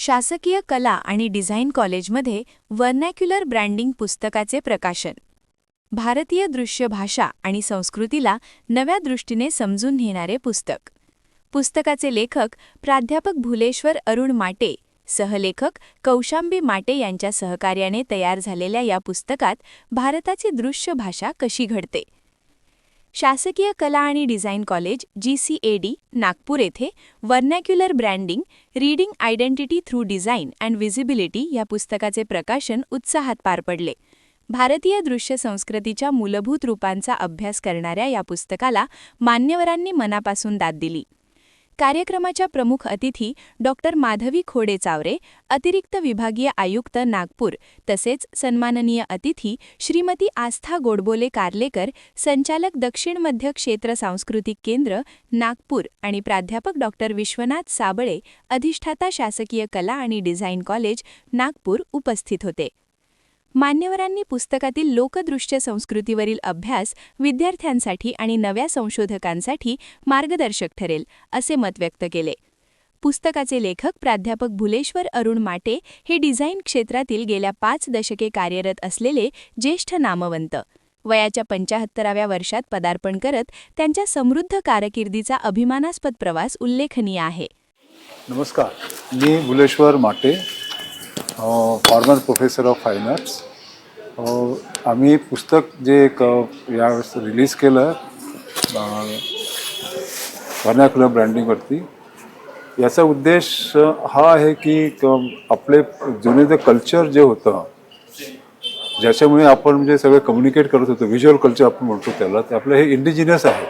शासकीय कला आणि डिझाईन कॉलेजमध्ये व्हर्नॅक्युलर ब्रँडिंग पुस्तकाचे प्रकाशन. भारतीय दृश्य भाषा आणि संस्कृतीला नव्या दृष्टीने समजून घेणारे पुस्तक. पुस्तकाचे लेखक प्राध्यापक भुलेश्वर अरुण माटे, सहलेखक कौशांबी माटे यांच्या सहकार्याने तयार झालेल्या या पुस्तकात भारताची दृश्य भाषा कशी घडते. शासकीय कला आणि डिझाईन कॉलेज GCAD नागपूर येथे vernacular branding reading identity through design and visibility या पुस्तकाचे प्रकाशन उत्साहात पार पडले. भारतीय दृश्य संस्कृतीच्या मूलभूत रूपांचा अभ्यास करणाऱ्या या पुस्तकाला मान्यवरांनी मनापासून दाद दिली. कार्यक्रमाच्या प्रमुख अतिथी डॉक्टर माधवी खोडे चावरे, अतिरिक्त विभागीय आयुक्त नागपूर, तसेच सन्माननीय अतिथी श्रीमती आस्था गोडबोले कार्लेकर, संचालक दक्षिण मध्य क्षेत्र सांस्कृतिक केंद्र नागपूर आणि प्राध्यापक डॉक्टर विश्वनाथ साबळे, अधिष्ठाता शासकीय कला आणि डिझाईन कॉलेज नागपूर उपस्थित होते. मान्यवरांनी पुस्तकातील लोकदृश्य संस्कृतीवरील अभ्यास विद्यार्थ्यांसाठी आणि नव्या संशोधकांसाठी मार्गदर्शक ठरेल, असे मत व्यक्त केले. पुस्तकाचे लेखक प्राध्यापक भुलेश्वर अरुण माटे हे डिझाईन क्षेत्रातील गेल्या 5 दशके कार्यरत असलेले ज्येष्ठ नामवंत. वयाच्या 75व्या वर्षात पदार्पण करत त्यांच्या समृद्ध कारकिर्दीचा अभिमानास्पद प्रवास उल्लेखनीय आहे. नमस्कार, मी भुलेश्वर माटे, farmer professor of fine arts. आम्ही पुस्तक जे यावेळेस रिलीज केलं व्हर्नॅक्युलर ब्रँडिंगवरती, याचा उद्देश हा आहे की आपले जुने जे कल्चर जे होतं, ज्याच्यामुळे आपण म्हणजे सगळे कम्युनिकेट करत होतो, व्हिज्युअल कल्चर आपण म्हणतो त्याला, ते आपलं हे इंडिजिनियस आहे.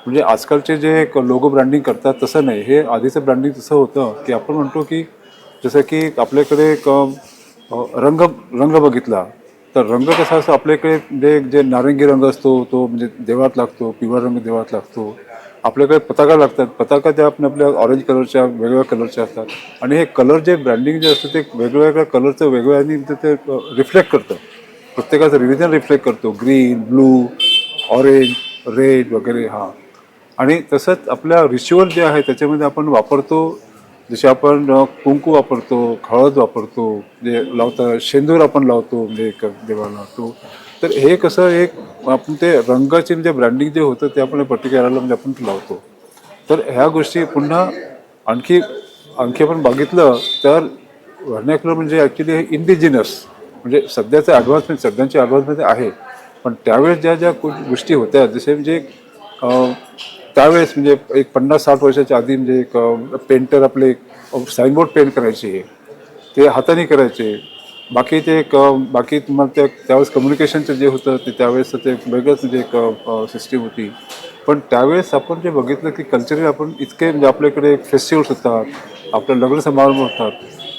म्हणजे आजकालचे जे लोगो ब्रँडिंग करतात तसं नाही, हे आधीचं ब्रँडिंग तसं होतं की आपण म्हणतो की जसं की आपल्याकडे रंग बघितला तर रंग कसा असतो, आपल्याकडे जे नारंगी रंग असतो तो म्हणजे देवळात लागतो, पिवळा रंग देवळात लागतो. आपल्याकडे पताका लागतात, पताका त्या आपल्या ऑरेंज कलरच्या वेगवेगळ्या कलरच्या असतात. आणि हे कलर जे ब्रँडिंग जे असतं ते वेगवेगळ्या कलरचं वेगवेगळ्यानी ते रिफ्लेक्ट करतं, प्रत्येकाचं रिव्हिजन रिफ्लेक्ट करतो, ग्रीन, ब्लू, ऑरेंज, रेड वगैरे. आणि तसंच आपल्या रिच्युअल जे आहे त्याच्यामध्ये आपण वापरतो, जसे आपण कुंकू वापरतो, हळद वापरतो, जे लावता शेंदूर आपण लावतो म्हणजे देवाला लावतो. तर हे कसं एक आपण ते रंगाचे म्हणजे ब्रँडिंग जे होतं ते आपण पर्टिक्युलरला म्हणजे आपण लावतो. तर ह्या गोष्टी पुन्हा आणखी आपण बघितलं तर व्हर्नॅक्युलर म्हणजे ॲक्च्युली हे इंडिजिनस म्हणजे सध्याचं ॲडव्हान्समेंट सध्याच्या ॲडव्हान्समध्ये आहे. पण त्यावेळेस ज्या गोष्टी होत्या, जसे म्हणजे त्यावेळेस म्हणजे एक 50-60 वर्षाच्या आधी म्हणजे एक पेंटर आपले साईनबोर्ड पेंट करायचे, ते हाताने करायचे. बाकी तुम्हाला त्यावेळेस कम्युनिकेशनचं जे होतं ते त्यावेळेस ते वेगळंच म्हणजे एक सिस्टीम होती. पण त्यावेळेस आपण जे बघितलं की कल्चरली आपण इतके म्हणजे आपल्याकडे फेस्टिवल्स होतात, आपले लग्न समारंभ होतात,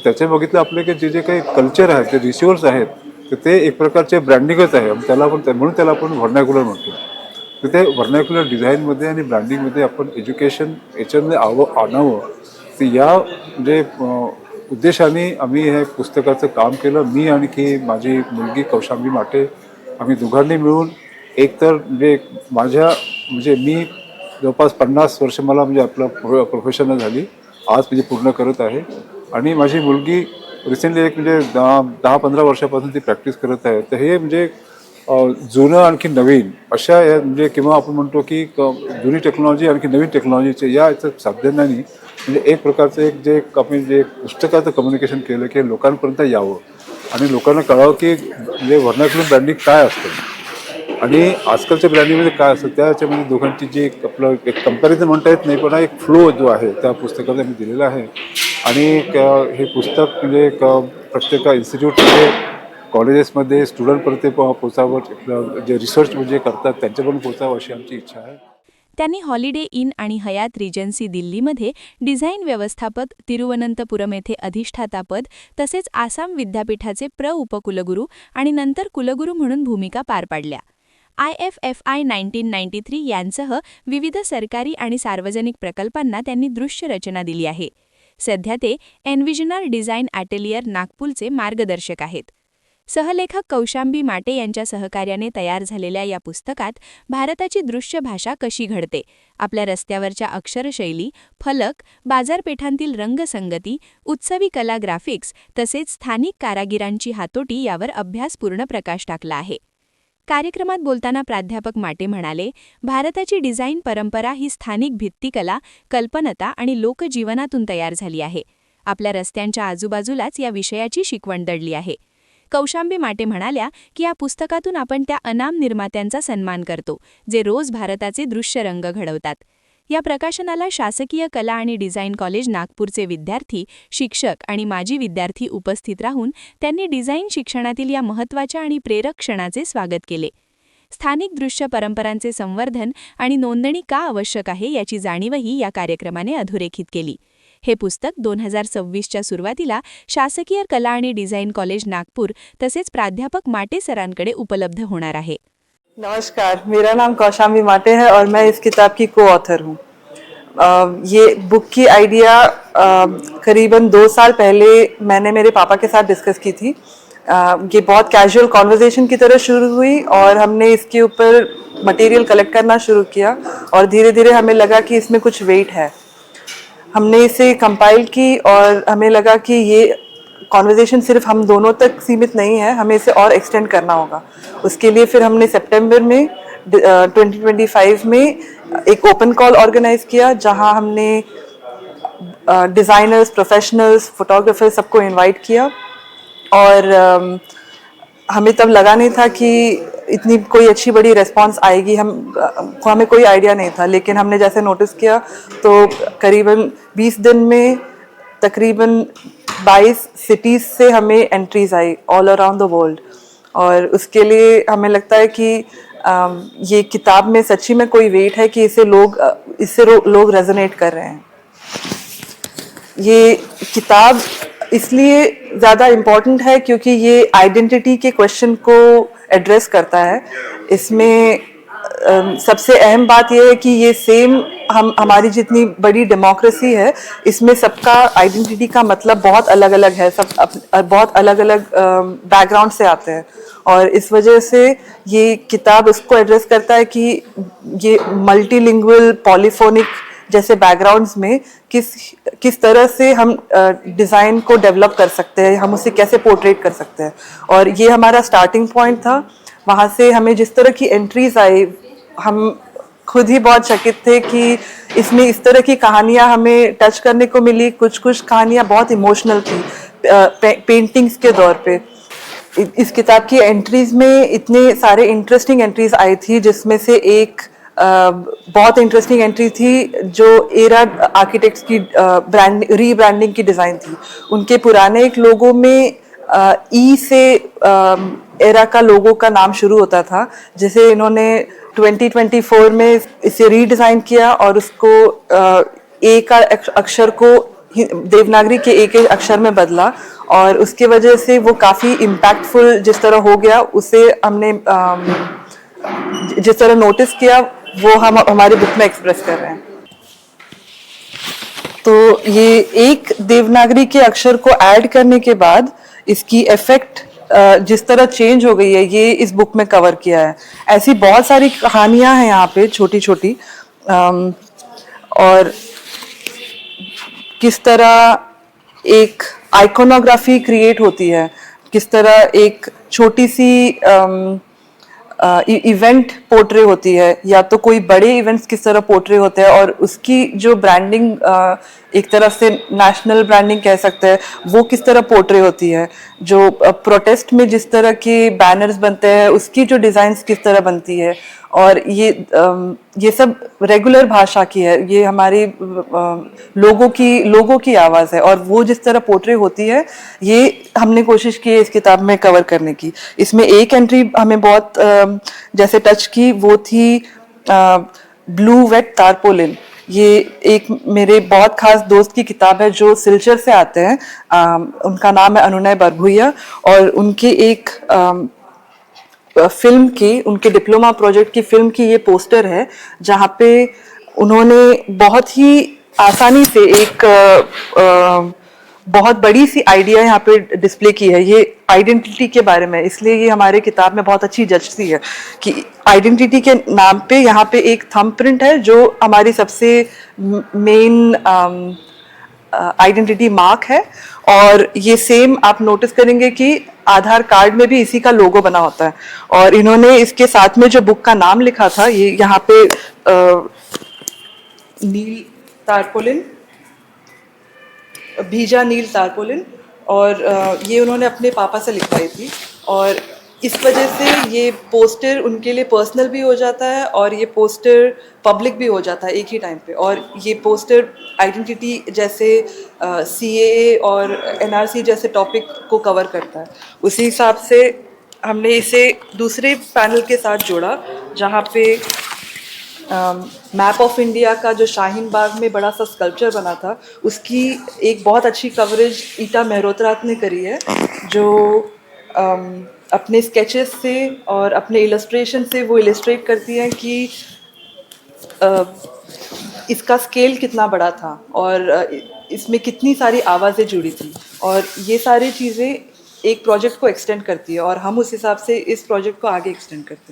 त्याचे बघितलं आपल्याकडे जे काही कल्चर आहेत, जे रिच्युअल्स आहेत, तर ते एक प्रकारचे ब्रँडिंगच आहे. म्हणून त्याला आपण व्हर्नॅक्युलर म्हणतो. तर ते व्हर्नॅक्युलर डिझाईनमध्ये आणि ब्रँडिंगमध्ये आपण एज्युकेशन याच्यामध्ये आणावं, तर या म्हणजे उद्देशाने आम्ही हे पुस्तकाचं काम केलं. मी आणखी माझी मुलगी कौशांबी माटे, आम्ही दोघांनी मिळून एकतर म्हणजे मी जवळपास 50 वर्ष मला म्हणजे आपलं प्रोफेशनल झाली, आज म्हणजे पूर्ण करत आहे. आणि माझी मुलगी रिसेंटली एक म्हणजे 10-15 वर्षापासून ती प्रॅक्टिस करत आहे. तर हे म्हणजे जुनं आणखी नवीन अशा म्हणजे किंवा आपण म्हणतो की जुनी टेक्नॉलॉजी आणखी नवीन टेक्नॉलॉजीचे याचं साधनांनी म्हणजे एक प्रकारचं जे आपण जे पुस्तकाचं कम्युनिकेशन केलं की लोकांपर्यंत यावं आणि लोकांना कळावं की म्हणजे व्हर्नॅक्युलर ब्रँडिंग काय असतं आणि आजकालच्या ब्रँडिंगमध्ये काय असतं. त्याच्यामध्ये दोघांची जी आपलं एक कंपॅरिझन म्हणता येत नाही, पण एक फ्लो जो आहे त्या पुस्तकाला मी दिलेला आहे. आणि हे पुस्तक म्हणजे प्रत्येक इन्स्टिट्यूटमध्ये, कॉलेजेसमध्ये स्टुडंटपर्यंत पोचावं, जे रिसर्च म्हणजे करतात त्यांच्यापर्यंत पोचावं अशी आमची इच्छा आहे. त्यांनी हॉलिडे इन आणि हयात रिजन्सी दिल्लीमध्ये डिझाईन व्यवस्थापक, तिरुवनंतपुरम येथे अधिष्ठातापद, तसेच आसाम विद्यापीठाचे उपकुलगुरू आणि नंतर कुलगुरू म्हणून भूमिका पार पाडल्या. IFFI 1993 यांसह विविध सरकारी आणि सार्वजनिक प्रकल्पांना त्यांनी दृश्य रचना दिली आहे. सध्या ते एन्व्हिजनर डिझाईन ॲटेलियर नागपूरचे मार्गदर्शक आहेत. सहलेखक कौशांबी माटे यांच्या सहकार्याने तयार झालेल्या या पुस्तकात भारताची दृश्य भाषा कशी घडते, आपल्या रस्त्यावरच्या अक्षरशैली, फलक, बाजारपेठांतील रंगसंगती, उत्सवी कला ग्राफिक्स तसेच स्थानिक कारागिरांची हातोटी यावर अभ्यासपूर्ण प्रकाश टाकला आहे. कार्यक्रमात बोलताना प्राध्यापक माटे म्हणाले, भारताची डिझाईन परंपरा ही स्थानिक भित्तिकला, कल्पनता आणि लोकजीवनातून तयार झाली आहे. आपल्या रस्त्यांच्या आजूबाजूलाच या विषयाची शिकवण दडली आहे. कौशांबी माटे म्हणाल्या की या पुस्तकातून आपण त्या अनाम निर्मात्यांचा सन्मान करतो, जे रोज भारताचे दृश्य रंग घडवतात. या प्रकाशनाला शासकीय कला आणि डिझाईन कॉलेज नागपूरचे विद्यार्थी, शिक्षक आणि माजी विद्यार्थी उपस्थित राहून त्यांनी डिझाईन शिक्षणातील या महत्त्वाच्या आणि प्रेरक क्षणाचे स्वागत केले. स्थानिक दृश्य परंपरांचे संवर्धन आणि नोंदणी का आवश्यक आहे याची जाणीवही या कार्यक्रमाने अधोरेखित केली. हे पुस्तक 2026च्या सुरुवातीला शासकीय कला आणि डिझाईन कॉलेज नागपूर तसेच प्राध्यापक माटे सरांकडे उपलब्ध होणार आहे. नमस्कार, मेरा नाम कौशांबी माटे है और मैं इस किताब की को ऑथर हूँ. ये बुक की आइडिया करीबन 2 साल पहले मैंने मेरे पापा के साथ डिस्कस की थी. ये बहुत कैजुअल कॉन्वर्जेशन की तरह शुरू हुई और हमने इसके ऊपर मटेरियल कलेक्ट करना शुरू किया और धीरे धीरे हमें लगा कि इसमें कुछ वेट है. हमने इसे कंपाइल की और हमें लगा कि ये कॉन्वर्जेशन सिर्फ हम दोनों तक सीमित नहीं है, हमें इसे और एक्सटेंड करना होगा. उसके लिए फिर हमने सितंबर में 2025 में एक ओपन कॉल ऑर्गेनाइज किया, जहां हमने डिज़ाइनर्स, प्रोफेशनल्स, फोटोग्राफर्स सबको इनवाइट किया. और हमें तब लगा नहीं था कि इतनी कोई अच्छी बड़ी रिस्पांस आएगी. हमें कोई आइडिया नहीं था, लेकिन हमने जैसे नोटिस किया तो करीबन 20 दिन में तकरीबन 22 सिटीज़ से हमें entries I all around the world. और उसके लिए हमें लगता है कि ये किताब में सच्ची में कोई वेट है कि इससे लोग रेजोनेट कर रहे हैं. ये किताब इसलिए ज़्यादा इम्पोर्टेंट है क्योंकि ये आइडेंटिटी के क्वेश्चन को एड्रेस करता है. इसमें सबसे अहम बात यह है कि ये हमारी जितनी बड़ी डेमोक्रेसी है, इसमें सबका आइडेंटिटी का मतलब बहुत अलग अलग है. सब बहुत अलग अलग बैकग्राउंड से आते हैं और इस वजह से ये किताब उसको एड्रेस करता है कि ये मल्टीलिंगुअल, पॉलीफोनिक जैसे बैकग्राउंड्स में किस तरह से हम डिज़ाइन को डेवलप कर सकते हैं, हम उसे कैसे पोर्ट्रेट कर सकते हैं. और ये हमारा स्टार्टिंग पॉइंट था. वहाँ से हमें जिस तरह की एंट्रीज आई, हम खुद ही बहुत चकित थे कि इसमें इस तरह की कहानियाँ हमें टच करने को मिली. कुछ कहानियाँ बहुत इमोशनल थी, पेंटिंग्स के दौर पे. इस किताब की एंट्रीज में इतने सारे इंटरेस्टिंग एंट्रीज आई थी, जिसमें से एक बहुत इंटरेस्टिंग एंट्री थी जो एरा आर्किटेक्ट्स की रीब्रांडिंग की डिज़ाइन थी. उनके पुराने एक लोगो में ई से एरा का लोगो का नाम शुरू होता था, जिसे इन्होंने 2024 में इसे रीडिज़ाइन किया और उसको ए का अक्षर को देवनागरी के ए के अक्षर में बदला. और उसके वजह से वो काफ़ी इम्पैक्टफुल जिस तरह हो गया, उसे हमने जिस तरह नोटिस किया वो हम हमारी बुक में एक्सप्रेस कर रहे हैं. तो ये एक देवनागरी के अक्षर को ऐड करने के बाद इसकी इफेक्ट जिस तरह चेंज हो गई है, ये इस बुक में कवर किया है. ऐसी बहुत सारी कहानियां हैं यहाँ पे छोटी छोटी, और किस तरह एक आइकोनोग्राफी क्रिएट होती है, किस तरह एक छोटी सी इवेंट पोर्ट्रे होती है, या तो कोई बड़े इवेंट्स किस तरह पोर्ट्रे होते हैं, और उसकी जो ब्रांडिंग एक तरफ से नेशनल ब्रांडिंग कह सकते हैं, वो किस तरह पोर्ट्रे होती है. जो प्रोटेस्ट में जिस तरह के बैनर्स बनते हैं, उसकी जो डिज़ाइंस किस तरह बनती है. और ये सब रेगुलर भाषा की है, ये हमारी लोगों की आवाज़ है, और वो जिस तरह पोर्ट्रे होती है, ये हमने कोशिश की है इस किताब में कवर करने की. इसमें एक एंट्री हमें बहुत जैसे टच की, वो थी ब्लू वेट तारपोलिन. ये एक मेरे बहुत खास दोस्त की किताब है जो सिलचर से आते हैं. उनका नाम है अनुनय बरभुइया, और उनके एक फिल्म की, उनके डिप्लोमा प्रोजेक्ट की फिल्म की ये पोस्टर है, जहाँ पे उन्होंने बहुत ही आसानी से एक बहुत बड़ी सी आइडिया यहाँ पे डिस्प्ले की है, ये आइडेंटिटी के बारे में, इसलिए ये हमारे किताब में बहुत अच्छी जचती है कि आइडेंटिटी के नाम पे यहाँ पे एक थंब प्रिंट है जो हमारी सबसे मेन आइडेंटिटी मार्क है। और ये सेम आप नोटिस करेंगे कि आधार कार्ड में भी इसी का लोगो बना होता है। और इन्होंने इसके साथ में जो बुक का नाम लिखा था, ये यहाँ पे नील तारपोलिन, भीजा नील तारपोलिन, और ये उन्होंने अपने पापा से लिखवाई थी। और इस वजह से ये पोस्टर उनके लिए पर्सनल भी हो जाता है और ये पोस्टर पब्लिक भी हो जाता है एक ही टाइम पे। और ये पोस्टर आइडेंटिटी जैसे CAA और NRC जैसे टॉपिक को कवर करता है। उसी हिसाब से हमने इसे दूसरे पैनल के साथ जोड़ा जहाँ पे मैप ऑफ इंडिया का जो शाहीन बाग में बड़ा सा स्कल्पचर बना था, उसकी एक बहुत अच्छी कवरेज ईटा मेहरोत्रात ने करी है, जो अपने स्केचेस से और अपने इलस्ट्रेशन से वो इलस्ट्रेट करती हैं कि इसका स्केल कितना बड़ा था और इसमें कितनी सारी आवाज़ें जुड़ी थी। और ये सारी चीज़ें एक प्रोजेक्ट को एक्सटेंड करती है और हम उस हिसाब से इस प्रोजेक्ट को आगे एक्सटेंड करते हैं।